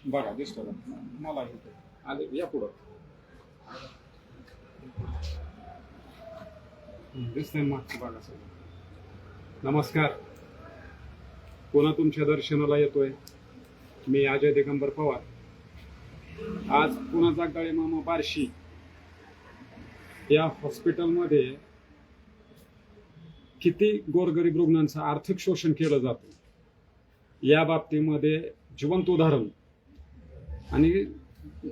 बघा दिसतो का मला इथे आले या पुढं दिसतंय मागचं बघा सगळं. नमस्कार, पुन्हा तुमच्या दर्शनाला येतोय मी अजय दिगंबर पवार. आज पुन्हा जागदाळे मामा बार्शी या हॉस्पिटलमध्ये किती गोरगरीब रुग्णांचं आर्थिक शोषण केलं जातं या बाबतीमध्ये जिवंत उदाहरण आणि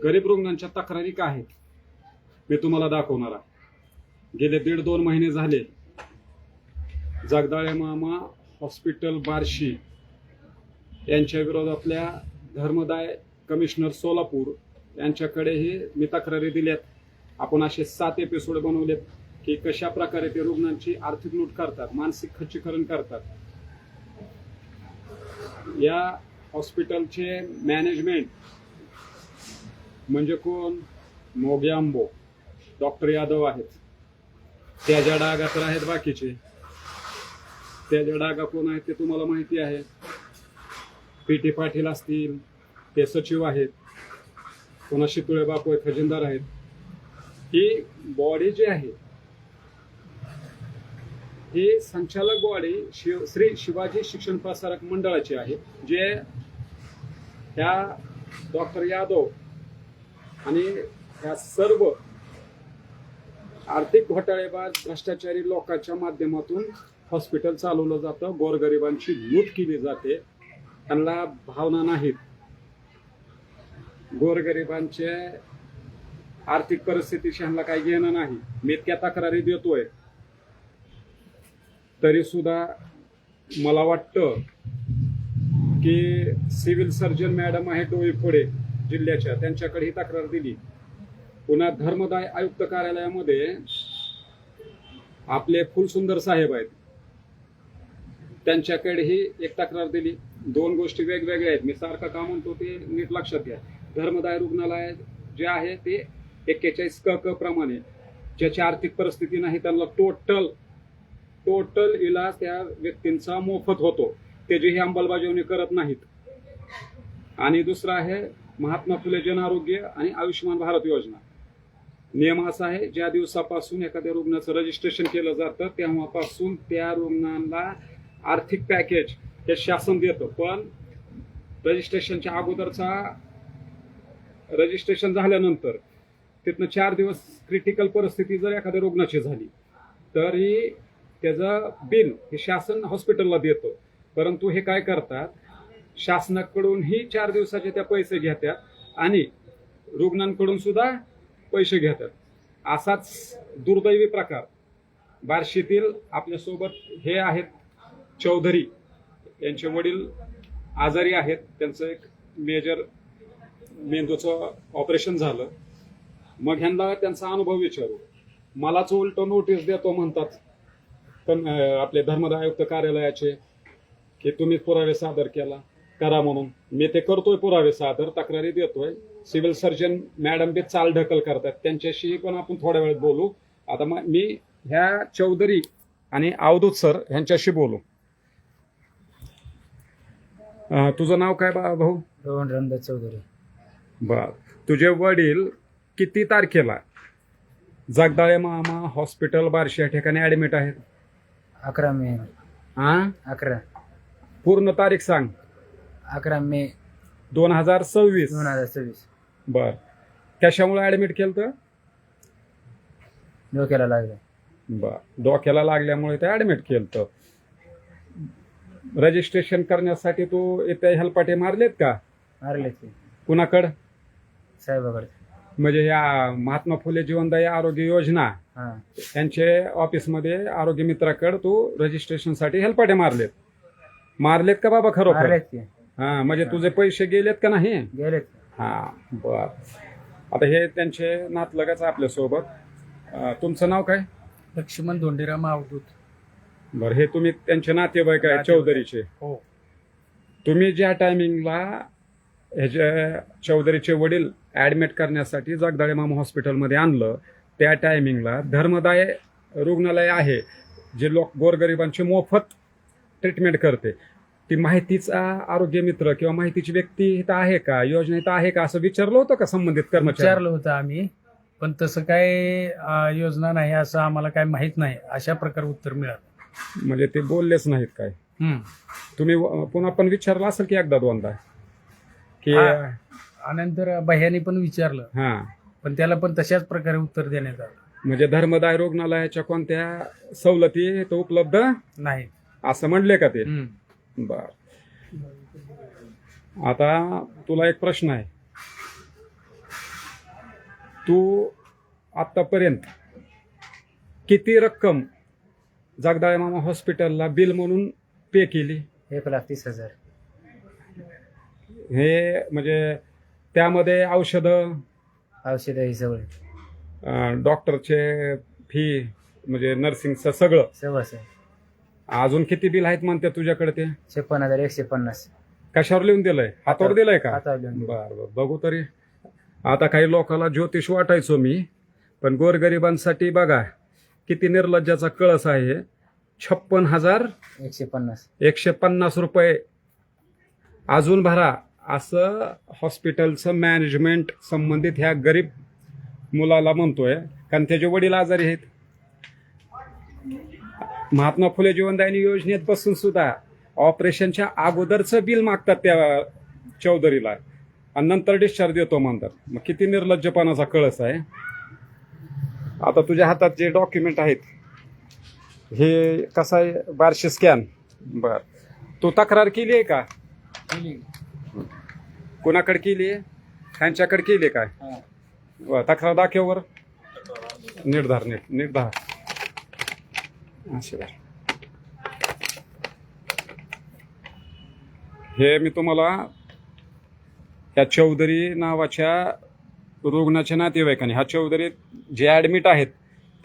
गरीब रुग्णांच्या तक्रारी काय आहेत मी तुम्हाला दाखवणार आहे. गेले 1.5-2 महिने झाले जागदाळे मामा हॉस्पिटल बार्शी यांच्या विरोधातल्या धर्मदाय कमिशनर सोलापूर यांच्याकडेही मी तक्रारी दिल्यात. आपण असे 7 एपिसोड बनवलेत की कशा प्रकारे ते रुग्णांची आर्थिक लूट करतात, मानसिक खच्चीकरण करतात. या हॉस्पिटलचे मॅनेजमेंट म्हणजे कोण? मोगे आंबो, डॉक्टर यादव आहेत. त्याच्या डागा तर आहेत बाकीचे. त्याच्या डागा कोण आहेत ते तुम्हाला माहिती आहे. पी.टी. पाटील असतील, ते सचिव आहेत. कोणा शितुळे बापू खजिनदार आहेत. ही बॉडी जी आहे ही संचालक बॉडी श्री शिवाजी शिक्षण प्रसारक मंडळाची आहे, जे ह्या डॉक्टर यादव आणि ह्या सर्व आर्थिक घोटाळेबाज भ्रष्टाचारी लोकांच्या माध्यमातून हॉस्पिटल चालवलं जातं. गोरगरिबांची लूट केली जाते. त्यांना भावना नाहीत. गोरगरिबांचे आर्थिक परिस्थितीशी ह्यांना काही घेणं नाही. मी इतक्या तक्रारी देतोय तरी सुद्धा मला वाटतं की सिव्हिल सर्जन मॅडम आहे डोईफोडे जिल्ह्याच्या, त्यांच्याकडे ही तक्रार दिली. पुन्हा धर्मदाय आयुक्त कार्यालयामध्ये आपले फुलसुंदर साहेब आहेत, त्यांच्याकडेही एक तक्रार दिली. 2 गोष्टी वेगवेगळ्या आहेत. मी सारखं का म्हणतो ते नीट लक्षात घ्या. धर्मदाय रुग्णालय जे आहे ते 41 क प्रमाणे ज्याची आर्थिक परिस्थिती नाही त्यांना टोटल इलाज त्या व्यक्तींचा मोफत होतो. त्याचीही अंमलबजावणी करत नाहीत. आणि दुसरं आहे महात्मा फुले जन आरोग्य आणि आयुष्यमान भारत योजना. नियम असा आहे, ज्या दिवसापासून एखाद्या रुग्णाचं रजिस्ट्रेशन केलं जातं तेव्हापासून त्या रुग्णांना आर्थिक पॅकेज हे शासन देतं. पण रजिस्ट्रेशनच्या अगोदरचा रजिस्ट्रेशन झाल्यानंतर तिथनं 4 दिवस क्रिटिकल परिस्थिती जर एखाद्या रुग्णाची झाली तरी त्याचं बिल हे शासन हॉस्पिटलला देतं. परंतु हे काय करतात, शासनाकडूनही 4 दिवसाचे त्या पैसे घेतात आणि रुग्णांकडून सुद्धा पैसे घेतात. असाच दुर्दैवी प्रकार बार्शीतील आपल्यासोबत हे आहेत चौधरी. यांचे वडील आजारी आहेत. त्यांचं एक मेजर मेंदूचं ऑपरेशन झालं. मग ह्यांना त्यांचा अनुभव विचारू. मलाच उलट नोटीस देतो म्हणतात पण आपले धर्मदाय आयुक्त कार्यालयाचे की तुम्ही पुरावे सादर करा म्हणून. मी ते करतोय पुरावे सादर, तक्रारी देतोय. सिव्हिल सर्जन मॅडम बी चालढकल करतात. त्यांच्याशी पण आपण थोड्या वेळात बोलू. आता मी ह्या चौधरी आणि अवधूत सर यांच्याशी बोलू. तुझं नाव काय भाऊ? रोहन रामदास चौधरी. बर, तुझे वडील किती तारखेला जागदाळे मामा हॉस्पिटल बार्शी या ठिकाणी ऍडमिट आहेत? 11 मे. 11 पूर्ण तारीख सांग. 11 मे 2026. 2026. बर, कशामुळे ऍडमिट केलं तर? डोक्याला लागलं. बर, डोक्याला लागल्यामुळे ते ऍडमिट केलं. रजिस्ट्रेशन करण्यासाठी तू इथे हेलपाटे मारलेत का? मारले ते कुणाकडं? साहेबाकडे. म्हणजे या महात्मा फुले जीवनदायी आरोग्य योजना हा. त्यांचे ऑफिसमध्ये आरोग्य मित्राकडे तू रजिस्ट्रेशन साठी हेलपाटे मारलेत का बाबा खरोखर? मारलेत ते. हा, म्हणजे तुझे पैसे गेलेत का नाही? गेलेत. हा, बर. आता हे त्यांचे नातलगच आपल्या सोबत. तुमचं नाव काय? लक्ष्मण धोंडीराम अवधूत. बर, हे तुम्ही त्यांचे नातेवाईक आहे चौधरीचे? हो. तुम्ही ज्या टायमिंगला ह्याच्या चौधरीचे वडील ऍडमिट करण्यासाठी जागदाळे मामा हॉस्पिटलमध्ये आणलं त्या टायमिंगला धर्मदाय रुग्णालय आहे जे गोरगरिबांची मोफत ट्रीटमेंट करते. ती माहितीचा आरोग्य मित्र किंवा माहितीची व्यक्ती इथं आहे का, योजनेत आहे का, असं विचारलं होतं का संबंधित कर्मचारी? विचारलं होतं आम्ही, पण तसं काय योजना नाही असं आम्हाला काय माहित नाही, अशा प्रकारे उत्तर मिळालं. म्हणजे ते बोललेच नाहीत काय? तुम्ही पुन्हा पण विचारलं असेल की एकदा दोनदा की नंतर भैयानी पण विचारलं, हा, पण त्याला पण तशाच प्रकारे उत्तर देण्यात आलं. म्हणजे धर्मदाय रुग्णालयाच्या कोणत्या सवलती इथं उपलब्ध नाही असं म्हणले का ते? बर. आता तुला एक प्रश्न आहे. तू आतापर्यंत किती रक्कम जगदाळे मामा हॉस्पिटलला बिल म्हणून पे केली? 1,30,000. हे म्हणजे त्यामध्ये औषधं, औषधं सगळं, डॉक्टरचे फी, म्हणजे नर्सिंगचं सगळं, सगळं. अजून किती बिल आहेत म्हणते तुझ्याकडे? ते 56,150. कशावर लिहून दिलंय? हातावर दिलंय का? हातावर लिहून दिलंय. बर बर, बघू तरी. आता काही लोकांना ज्योतिष वाटायचो मी, पण गोरगरिबांसाठी बघा किती निर्लज्जाचा कळस आहे. 56,150 रुपये अजून भरा, असं हॉस्पिटलचं मॅनेजमेंट संबंधित ह्या गरीब मुलाला म्हणतोय, कारण त्याचे वडील आजारी आहेत. महात्मा फुले जीवनदायिनी योजनेत बसून सुद्धा ऑपरेशनच्या अगोदरचं बिल मागतात त्या चौधरीला आणि नंतर डिस्चार्ज देतो म्हणतात. मग किती निर्लज्जपणाचा कळस आहे. आता तुझ्या हातात जे डॉक्युमेंट आहेत हे कसं आहे? 1200 स्कॅन. बर, तू तक्रार केली आहे का? कोणाकडे केली आहे? त्यांच्याकडे केली काय? तक्रार दाखवर. निर्धार निर्धार असे. हे मी तुम्हाला या चौधरी नावाच्या रुग्णाच्या नातेवाईकांनी, हा चौधरी जे ॲडमिट आहेत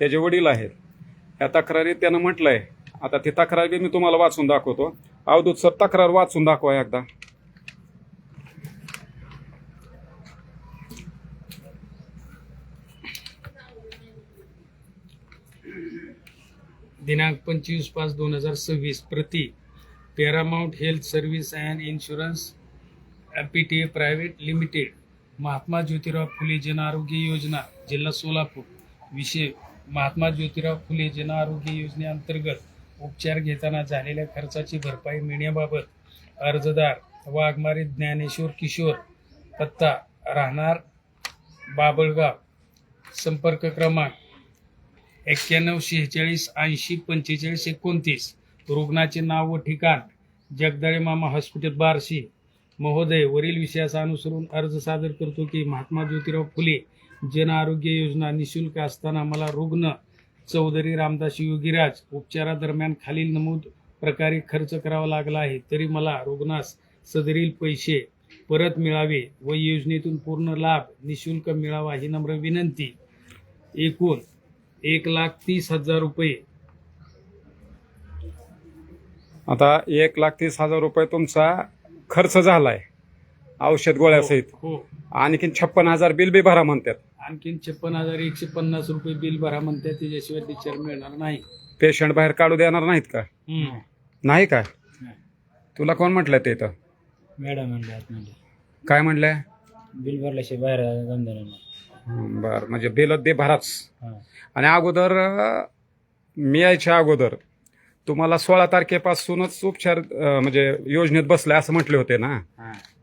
त्याचे वडील आहेत, या तक्रारीत त्यानं म्हटलंय. आता ती तक्रार बी मी तुम्हाला वाचून दाखवतो. अवधूत सर, तक्रार वाचून दाखवा एकदा. दिनांक 25/5/2026 प्रति Paramount health service and insurance PTA private limited, Mahatma Jyotirao Phule Jan Arogya योजना, जिल्हा सोलापूर. विषय: महात्मा ज्योतिराव फुले जन आरोग्य योजनेअंतर्गत उपचार घेताना झालेल्या खर्चाची भरपाई मिळण्याबाबत अर्जदार वाघमारे ज्ञानेश्वर किशोर, पत्ता राहणार बाबळगाव, संपर्क क्रमांक 9146804529. रुग्णाचे नाव व ठिकाण: जगदाळे मामा हॉस्पिटल, बार्शी. महोदय, वरील विषयाचा अनुसरून अर्ज सादर करतो की महात्मा ज्योतिराव फुले जन आरोग्य योजना निशुल्क असताना मला रुग्ण चौधरी रामदास योगीराज उपचारादरम्यान खालील नमूद प्रकारे खर्च करावा लागला आहे, तरी मला रुग्णास सदरील पैसे परत मिळावे व योजनेतून पूर्ण लाभ निशुल्क मिळावा ही नम्र विनंती. एकूण 1,30,000 रुपये. आता 1,30,000 रुपये तुमचा खर्च झालाय औषध गोळ्यासहित. हो. आणखीन 56,000 बिल बी भरा म्हणतात. आणखीन 56,150 रुपये बिल भरा म्हणतात, त्याच्याशिवाय डिस्चार्ज मिळणार नाही. पेशंट बाहेर काढू देणार नाहीत का? नाही का? तुला कोण म्हटलं ते? तर मॅडम म्हणले काय म्हणलंय? बिल भरल्याशिवाय बाहेर जाऊन देणार. बर, म्हणजे बिल दे भराच. आणि अगोदर मी यायच्या अगोदर तुम्हाला 16 तारखेपासूनच उपचार म्हणजे योजनेत बसलाय असं म्हटले होते ना.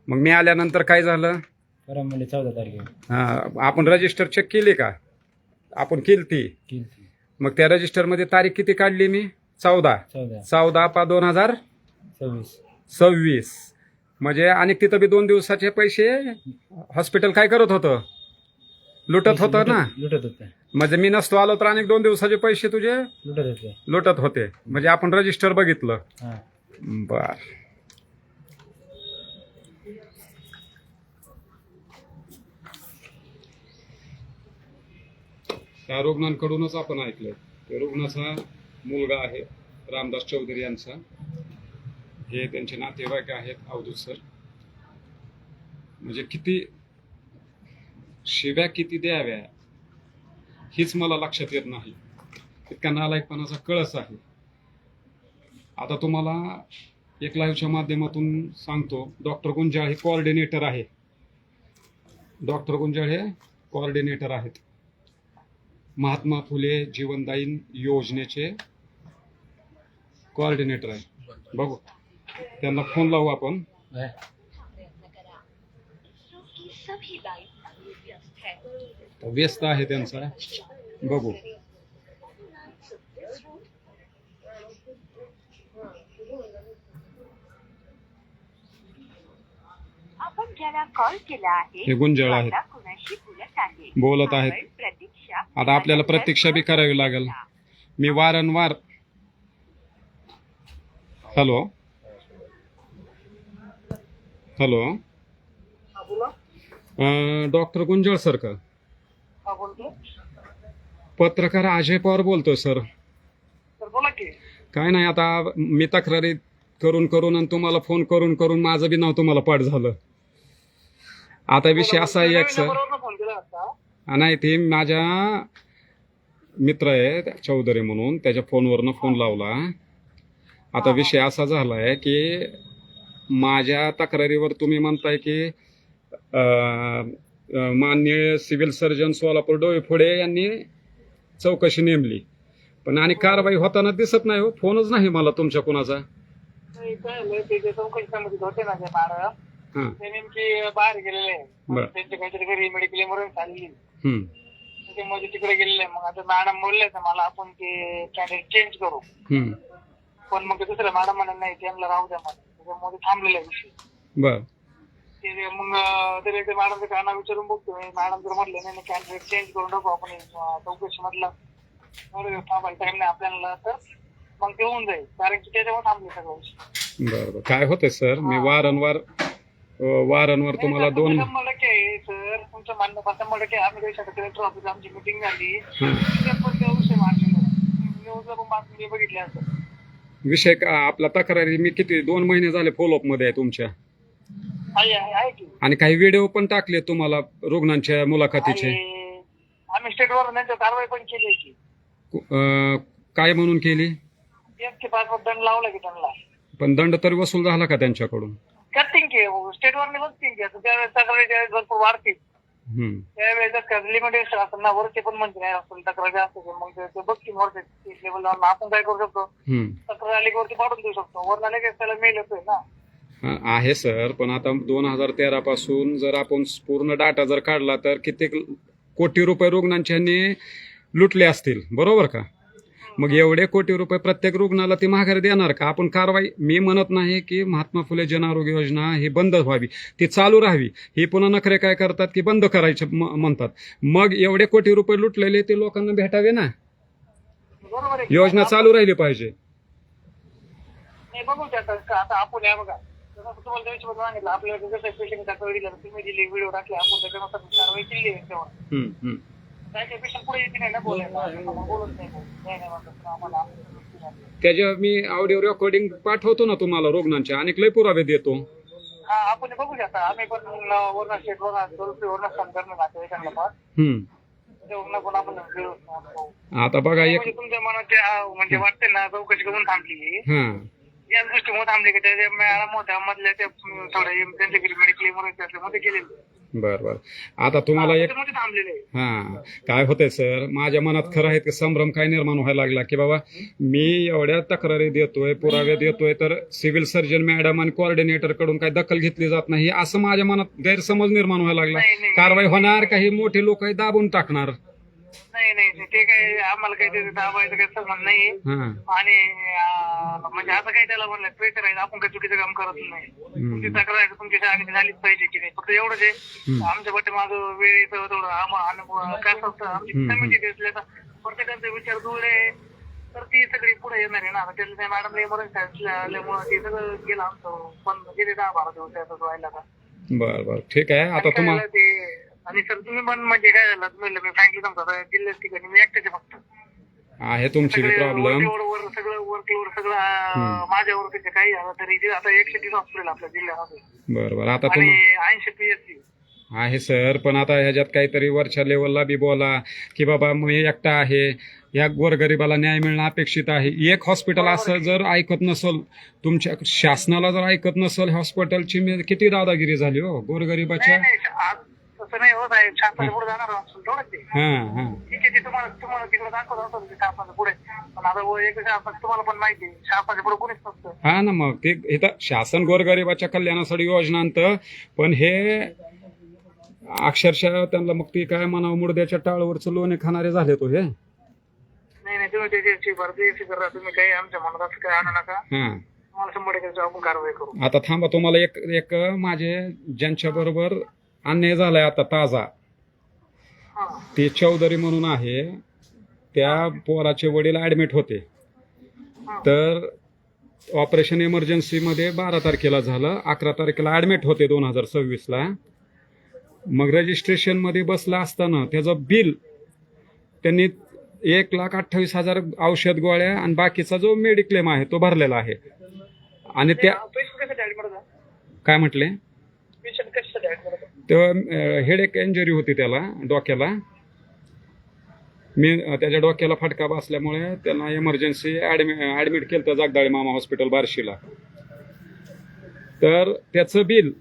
मग मी आल्यानंतर काय झालं? 14 तारखेला आपण रजिस्टर चेक केली का? आपण केली. मग त्या रजिस्टरमध्ये तारीख किती काढली मी? 14/2026. म्हणजे आणि तिथं बी 2 दिवसाचे पैसे हॉस्पिटल काय करत होतं? लुटत होतं ना. म्हणजे मी नसतो आलो तर अनेक 2 दिवसाचे पैसे तुझे लुटत होते. म्हणजे आपण रजिस्टर बघितलं. बर, त्या रुग्णांकडूनच आपण ऐकलं. त्या रुग्णाचा मुलगा आहे रामदास चौधरी यांचा, हे त्यांचे नातेवाईक आहेत अवधूत सर. म्हणजे किती शिव्या किती द्याव्या हीच मला लक्षात येत नाही. इतका नालायकपणाचा कळस आहे. आता तुम्हाला एक लाईव्हच्या माध्यमातून सांगतो, डॉक्टर गुंजाळ हे कोऑर्डिनेटर आहे. डॉक्टर गुंजाळ हे कोऑर्डिनेटर आहेत महात्मा फुले जीवनदायीन योजनेचे कोऑर्डिनेटर आहे. बघू त्यांना फोन लावू आपण. व्यस्त आहे त्यांचा, बघू. आपण ज्याला कॉल केला आहे हे गुंजाळ आहेत, आता कुणाशी बोलत आहे बोलत आहेत. आपण प्रतीक्षा आता आपल्याला प्रतीक्षा बी करावी लागेल. मी वारंवार hello hello doctor Gunjal sir का? पत्रकार अजय पवार बोलतोय सर. बोला की. काय नाही, आता मी तक्रारी करून करून आणि तुम्हाला फोन करून करून माझं बी नाव तुम्हाला पाठ झालं. आता विषय असा आहे एक सर, फोन केला होता. नाही ते माझ्या मित्र आहे चौधरी म्हणून, त्याच्या फोनवरनं फोन लावला. आता विषय असा झालाय की माझ्या तक्रारीवर तुम्ही म्हणताय की माननीय सिव्हिल सर्जन सोलापूर डोईफोडे यांनी चौकशी नेमली, पण आणि कारवाई होताना दिसत नाही हो. फोनच नाही मला तुमच्या कोणाचा. नाही, काय झालंय, ते जे चौकशी समितीत होते ना ते मॅडम, हा ते नेमकी बाहेर गेलेले आहे. बर. त्यांच्या काहीतरी घरी मेडिकल इमर्जन्सी आलेली, हम्म त्याच्यामध्ये तिकडे गेलेले आहे. मग आता मॅडम बोलले तर मला आपण ते कॅन्डिडेट चेंज करू, हम्म पण मग ते दुसऱ्या मॅडम म्हणा नाही त्यांना राहू द्या मला, त्याच्यामध्ये थांबलेला आहे विषय. बर ते मग ते मॅडमचं काय नाव विचारून बघतो. मॅडम जर म्हटलं नाही कॅन्डिडेट चेंज करून टाकू आपण चौकशी मधला, थांबायला टाइम नाही आपल्याला, तर मग ते होऊन जाईल, कारण की त्याच्यावर थांबले सगळं विषय. बर काय होतंय सर, मी वारंवार तुम्हाला दोन 100% आहे सर, तुमचं म्हणणं 100% आम्ही देशात कलेक्टर ऑफिस आमची मिटिंग झाली, हं. पण त्या विषय मांडलेला न्यूजला पण बातमी बघितली असं. विषय का आपला तक्रारी मी किती 2 महिने झाले फॉलोअप मध्ये आहे तुमच्या, आहे की आणि काही व्हिडिओ पण टाकले तुम्हाला रुग्णांच्या मुलाखतीचे. आणि आम्ही स्टेटवर त्यांच्या कारवाई पण केली की काय म्हणून केली, 105 दंड लावला की त्यांना. पण दंड तरी वसूल झाला का त्यांच्याकडून? करतील की स्टेटवर बघतील की आता त्यावेळेस तक्रारी ज्यावेळेस भरपूर वाढतील त्यावेळेस लिमिटेशन असतं ना, वरचे पण म्हणते नाही असतील तक्रारी असते, मग ते बघतील वरचे लेवलला. आपण काय करू शकतो, तक्रार आली की वरती पाठवून देऊ शकतो, वर आले की त्याला मेल येतोय ना. आहे सर, पण आता 2013 पासून जर आपण पूर्ण डाटा जर काढला तर कित्येक कोटी रुपये रुग्णांच्यानी लुटले असतील, बरोबर का? मग एवढे कोटी रुपये प्रत्येक रुग्णाला ती माघारी देणार का? आपण कारवाई, मी म्हणत नाही की महात्मा फुले जन आरोग्य योजना ही बंद व्हावी, ती चालू राहावी. ही पुन्हा नखरे काय करतात की बंद करायचे म्हणतात. मग एवढे कोटी रुपये लुटलेले ते लोकांना भेटावे ना, बरोबर आहे. योजना चालू राहिली पाहिजे. नाही बघू त्यात आता आपण या बघा, तुम्हाला त्या विषयामध्ये सांगितलं आपल्याला कसं पेशंट तक्रार दिला, तुम्ही दिली व्हिडिओ टाकले, आपण त्याच्यानुसार कारवाई केली आहे त्याच्यावर. काय पेशंट पुढे येते नाही ना बोलायला, बोलत नाही म्हणतात आम्हाला. त्याच्या मी ऑडिओ रेकॉर्डिंग पाठवतो ना तुम्हाला रुग्णांच्या, आणि लय पुरावे देतो. हा आपण बघू शकता, आम्ही पण वर्ण स्टेट वर्ण फोन करणार नातेवाईकांना पण वर्ण पण आपण आता बघा एक म्हणजे तुमच्या मनात म्हणजे वाटते ना चौकशी करून थांबली याच गोष्टीमुळे थांबली की त्या मॅडम होत्या मधल्या त्या थोडं त्यांच्या मेडिकल इमर्जन्सी असल्यामध्ये गेलेले. बर आता तुम्हाला एक थांबलेले. काय होतंय सर, माझ्या मनात खरं आहे की संभ्रम काय निर्माण व्हायला लागला की बाबा मी एवढ्या तक्रारी देतोय, पुरावे देतोय, तर सिव्हिल सर्जन मॅडम आणि कोऑर्डिनेटर कडून काही दखल घेतली जात नाही, असं माझ्या मनात गैरसमज निर्माण व्हायला लागला. कारवाई होणार, काही मोठे लोक दाबून टाकणार. नाही ते काही आम्हाला काही दाबायचं काही संबंध नाही. आणि म्हणजे असं काही त्याला म्हणलं प्रेशर आहे, आपण काही चुकीचं काम करत नाही. तुमची तक्रार तुमची झालीच पाहिजे की नाही, फक्त एवढंच आहे आमच्या पाठी माझं वेळेचं थोडं कसं असतं, आमची समिती असल्या तर प्रत्येकाचे विचार जुळले तर ती सगळी पुढे येणार आहे ना. त्याला मॅडम इमर्जन्सी आल्यामुळे ते सगळं गेलं आमचं, पण गेले 10-12 दिवस त्याचं व्हायला का. बरं ठीक आहे. आता तुम्हाला ते आणि सर तुम्ही पण म्हणजे काय झालं, तुम्ही मी फ्रँकली सांगतो जिल्ह्यात ठिकाणी मी एकट्याचे फक्त आहे तुमची प्रॉब्लेम, सगळं वर्कलोड सगळं माझ्यावर काही झालं तरी आता 130 हॉस्पिटल आपल्या जिल्ह्यामध्ये. बरोबर. आता आणि 80 PSC आहे सर, पण आता ह्याच्यात काहीतरी वरच्या लेवलला बी बोला की बाबा मी एकटा आहे, या गोरगरिबाला न्याय मिळणं अपेक्षित आहे. एक हॉस्पिटल असं जर ऐकत नसल, तुमच्या शासनाला जर ऐकत नसल, हॉस्पिटलची मी किती दादागिरी झाली हो गोरगरिबाच्या. नाही आज तसं नाही हो साहेब, शासनाच्या पुढे जाणार असेल तेवढंच ते. हा ठीक आहे, ते तुम्हाला तिकडे दाखवत असेल ते शासनाच्या पुढे, पण आता एक शासन तुम्हाला पण माहिती आहे, शासनाच्या पुढे कोणीच नसतं. हा ना, मग ते इथं शासन गोरगरिबाच्या कल्याणासाठी योजना आणतं, पण हे अक्षरशः त्यांना मग ती काय म्हणावं, मुडद्याच्या टाळवरचं लोणे खाणारे झाले तो हे. नाही तुम्ही त्याची भरती करा, तुम्ही काही आमच्या मनात असं काही आणू नका. हा, तुम्हाला 100% आपण कारवाई करू. आता थांबा, तुम्हाला एक माझे ज्यांच्या बरोबर अन्याय झालाय आता ताजा, हा ते चौधरी म्हणून आहे, त्या पोराचे वडील ऍडमिट होते. तर ऑपरेशन इमर्जन्सी मध्ये 12 तारखेला झालं, 11 तारखेला ऍडमिट होते 2026ला. मग रजिस्ट्रेशन मध्ये बसला असताना त्याचं बिल त्यांनी 1,28,000 औषध गोळ्या आणि बाकीचा जो मेडिक्लेम आहे तो भरलेला आहे. आणि त्या पेशंट कशासाठी ऍडमिट होता? काय म्हटले, पेशंट कशासाठी ऍडमिट होता? तेव्हा हेडेक इंजुरी होती त्याला डोक्याला. मी त्याच्या डोक्याला फटका बसल्यामुळे त्यांना इमर्जन्सी ऍडमिट केलं होतं जगदाळे मामा हॉस्पिटल बार्शीला. तर त्याचं बिल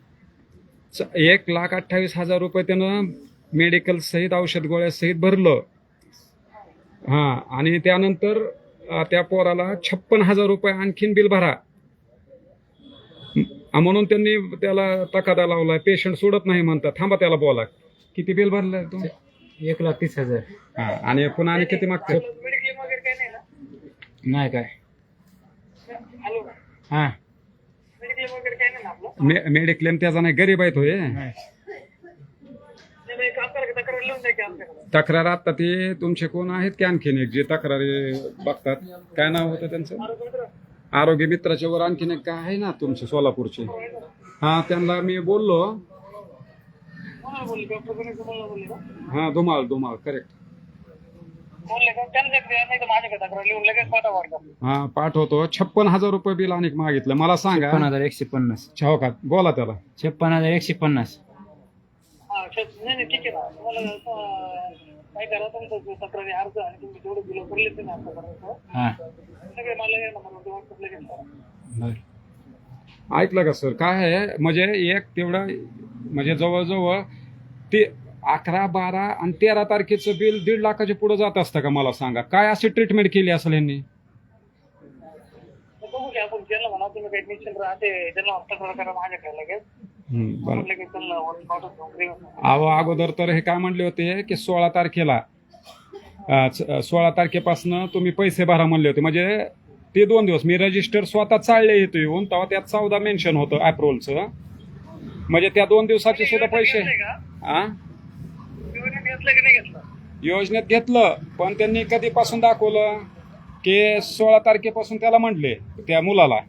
1,28,000 रुपये त्यानं मेडिकल सहित औषध गोळ्या सहित भरलं. हा, आणि त्यानंतर त्या पोराला 56,000 रुपये आणखीन बिल भरा म्हणून त्यांनी त्याला तकादा लावलाय. पेशंट सोडत नाही म्हणतात, थांबा त्याला बोला, किती बिल भरलंय तू? 1,30,000. हा, आणि पुन्हा आणि किती मागतात? मेडिक्लेम वगैरे काही नाही ना? नाही काय. हॅलो, हा, मेडिक्लेम वगैरे काही नाही ना आपलं? मेडिक्लेम त्याचा नाही, गरीब आहे तो हे. नाही, काम करा की तक्रार लिहून द्या की आमच्याकडे. तक्रार आता ते तुमचे कोण आहेत की आणखीन एक जे तक्रारी बघतात, काय नाव होतं त्यांचं? आरोग्य मित्राच्या वर आणखीन एक काय आहे ना तुमचे सोलापूरचे. हा, त्यांना मी बोललो. कोणाला बोलले? डॉक्टर कोणी तुम्हाला बोलले का? हा, धुमाळ करेक्ट. बोलले का? त्यांना द्या, नाही तर माझ्याकडे तक्रार लिहून लगेच पाठवा वाटतं. हा, पाठवतो. 56,000 रुपये बिल अनेक मागितलं. मला सांगा. 56,150. हो का, बोला त्याला. 56,150. हा, नाही ठीक आहे ना. तुम्हाला काय करा, तुमचं तक्रारी अर्ज आणि तुम्ही जेवढे बिल भरले ते आमच्यापर्यंत हा, सगळे मला या नंबरवर व्हॉट्सअप लगेच करा. बरं. ऐकलं का सर, काय आहे म्हणजे एक तेवढं म्हणजे जवळजवळ ते 11, 12 आणि 13 तारखेचं बिल 1.5 लाखाच्या पुढे जात असतं का? मला सांगा, काय अशी ट्रीटमेंट केली असेल यांनी? बघू की आपण ज्यांना म्हणा तुम्ही काही निश्चिंत राहते, ज्यांना तक्रार करा माझ्याकडे लगेच. बरं. लगेच त्यांना पाठवतो. अगोदर तर हे काय म्हणले होते की 16 तारखेला 16 तारखेपासून तुम्ही पैसे भरा म्हणले होते. म्हणजे ते 2 दिवस मी रजिस्टर स्वतः चालले येतो येऊन, तेव्हा त्यात 14 मेन्शन होतं अप्रुव्हलचं. म्हणजे त्या 2 दिवसाचे सुद्धा पैसे हा घेतलं की नाही घेतलं? योजनेत घेतलं, पण त्यांनी कधीपासून दाखवलं की 16 तारखेपासून त्याला म्हटले त्या मुलाला.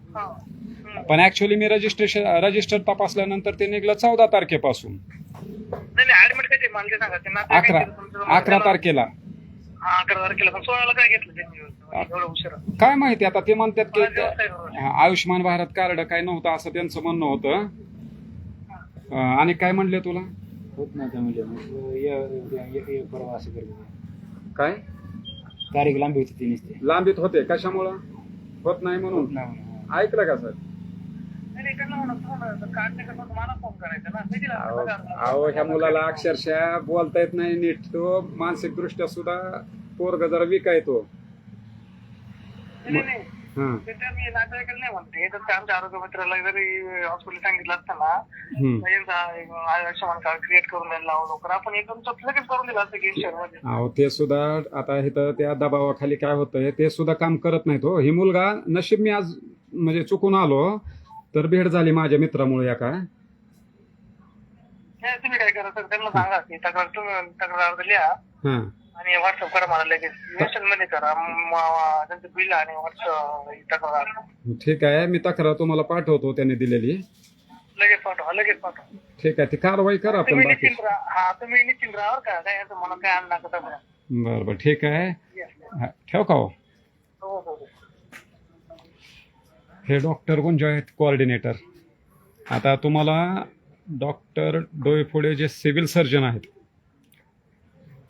पण ऍक्च्युअली मी रजिस्टर तपासल्यानंतर ते निघलं 14 तारखेपासून. नाही ऍडमिट कधी मला ते सांगा. ते नाते 11 तारखेला. 11 तारखेला. पण 16ला काय घेतलं त्यांनी एवढं उशिरा? काय माहिती, आता ते म्हणतात की आयुष्यमान भारत कार्ड काय नव्हतं असं त्यांचं म्हणणं होतं. आणि काय म्हणले तुला? होत नव्हतं म्हणजे परवा असं करतो. काय तारीख लांबी होती ती नुसती. लांबीत होते कशामुळं? होत नाही म्हणून. ऐकलं का सर? नाही त्यांना म्हणा काढणे कसं मला फोन करायचा ना. किती लागतं? अहो, ह्या मुलाला अक्षरशः बोलता येत नाही नीट. तो मानसिक दृष्ट्या सुद्धा पोरग जरा विकायतो. नाही हा, ते तर मी नातेवाईकाला नाही म्हणते. तर ते आमच्या आरोग्य मित्राला जरी हॉस्पिटल सांगितलं असताना यांचा आयुष्यमान कार्ड क्रिएट करून द्यायला लावू लवकर, आपण एकदम लगेच करून दिलं असतं की शहरामध्ये. अहो ते सुद्धा आता इथं त्या दबावाखाली काय होतंय ते सुद्धा काम करत नाही तो. ही मुलगा नशीब मी आज म्हणजे चुकून आलो तर भेट झाली माझ्या मित्रामुळे या काय. तुम्ही काय करा सर, त्यांना सांगा की तक्रार लिहा हा, आणि व्हॉट्सअप करा मला लगेच. मेन्शन मध्ये करा त्यांचं बिल आणि व्हॉट्सअप तक्रार. ठीक आहे, मी तक्रार तुम्हाला पाठवतो त्याने दिलेली. लगेच पाठवा. ठीक आहे, ती कारवाई करा आपण तुम्ही बाकी. निश्चिंत राहा. हा, तुम्ही निश्चिंत राहा का, काय असं म्हणून काय आणणार का? बरं ठीक आहे. हा, ठेव का हो? हो. हे डॉक्टर गुंजा आहेत कोऑर्डिनेटर. आता तुम्हाला डॉक्टर डोईफोडे जे सिव्हिल सर्जन आहेत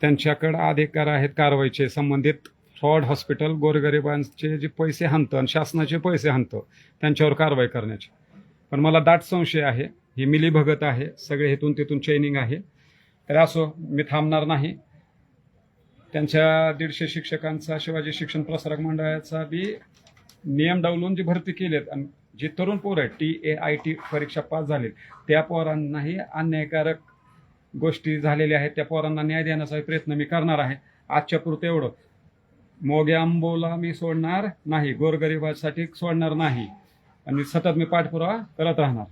त्यांच्याकडे अधिकार आहेत कारवाईचे संबंधित फ्रॉड हॉस्पिटल गोरगरिबांचे जे पैसे हाणतं आणि शासनाचे पैसे हाणतं त्यांच्यावर कारवाई करण्याची. पण मला दाट संशय आहे, ही मिलीभगत आहे, सगळे हेतून तिथून चेनिंग आहे. तर असो, मी थांबणार नाही. त्यांच्या 150 शिक्षकांचा शिवाजी शिक्षण प्रसारक मंडळाचा बी नियम डावलून जी भरती केलेत आणि जे तरुण पोरं आहेत TAIT परीक्षा पास झालेत त्या पोरांनाही अन्यायकारक गोष्टी झालेल्या आहेत. त्या पोरांना न्याय देण्याचा प्रयत्न मी करणार आहे. आजच्या पुरतं एवढं. मोगे आंबोला मी सोडणार नाही, गोरगरिबासाठी सोडणार नाही आणि सतत मी पाठपुरावा करत राहणार.